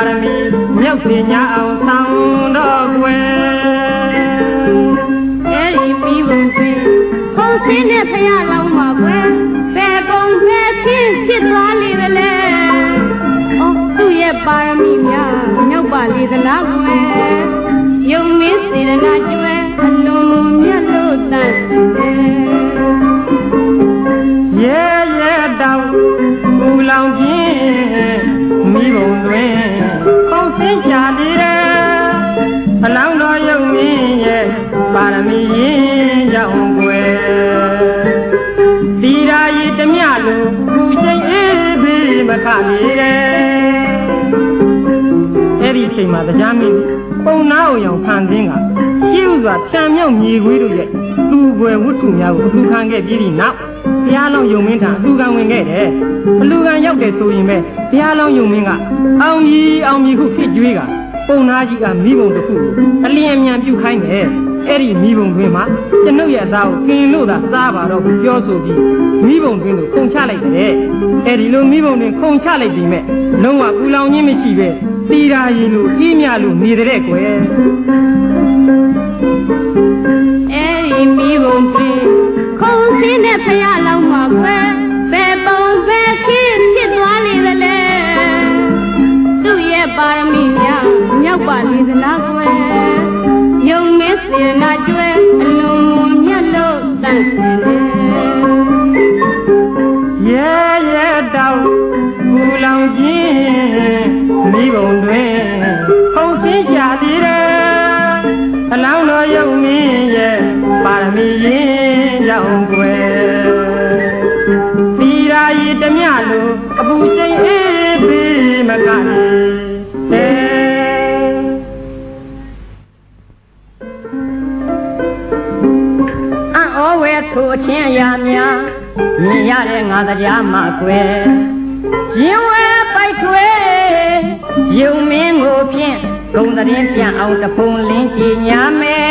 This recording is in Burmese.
ရမီမြောက်စီညာအောင်ဆောင်တော့ကွယ်အဲ့ဒီပြီးပုံတွင်ခုံးစင်းတဲ့ဖယားလောင်းမှာကွယ်ဘယ်ပုံဘယ်ဖြစ်သွားလေလဲအော်သူ့ရဲ့ပါရမီများမြောက်ပါလေသလားကွယ်ယုံမင်းစေရနာကျွဲအလုံးမြတ်လို့တတ်ရဲရဲတောင်ဘူလောင်ပြင်းမိဘုံတွင်ခုံးစင်းရှာလေအလောင်းတော်ယုံမင်းရဲ့ပါရမီရင်ကြောင့်ကွယ်တီရာရီတမျှလိုသူရှိန်အေးဘေးမခနေအဲ့ဒီအချိန်မှာတရားမင်းပုံနာအောင်ရောင်ဖန်သင်းကရှေးဥစွာဖြံမြောက်မြေခွေးတို့ရဲ့လူပွဲဝတ္ထုများကိုအလူခံခဲ့ပြီးပြီးနောက်ဘုရားလောင်းယုံမင်းထံအလူခံဝင်ခဲ့တယ်အလူခံရောက်တယ်ဆိုရင်ပဲဘုရားလောင်းယုံမင်းကအောင်ကြီးဟုဖြစ်ကြွေးကပုံနာကြီးကမိဘုံတစ်ခုအလျင်အမြန်ပြုတ်ခိုင်းတယ်အဲ့ဒီမိဘုံတွင်မှာကျွန်ုပ်ရဲ့အသားကိုกินလို့သာစားပါတော့ပြောဆိုပြီးမိဘုံတွင်ကိုခုံချလိုက်တယ်အဲ့ဒီလိုမိဘုံတွင်ခုံချလိုက်ပြီးမဲ့လုံးဝပူလောင်ခြင်းမရှိပဲတီရာရီလိုအေးမြလို့နေတဲ့ကွယ်အဲ့ဒီမိဘုံတွင်ခုံစင်းတဲ့ဖယားလောင်းမှာကွယ်ဘယ်ပုံဘယ်ဖြစ်သွားလေလဲသူ့ရဲ့ပါရမီများမြောက်ပါလေသလားကွယ်ယုံမင်းစေနာကျွဲအလုံးမြတ်လို့တန်ဆင်းရဲရဲတောင်ဘူလောင်ပြင်းမိဘုံတွင်ခုံးစင်းရှာသေးတယ်အလောင်းတော်ယုံမင်းရဲ့ပါရမီရင်ကြောင့်ကွယ်တီရာရီတမျှလိုအပူရှိန်အေးဘေးမကနေထိုအချင်းအရာများမြင်ရတဲ့ငါတရားမှာကွယ်ရင်ဝဲပိုက်ထွေးယုံမင်းကိုဖြင့်ဂုံတရင်ပြန်အောင်တဖုံလင်းချီညာမဲ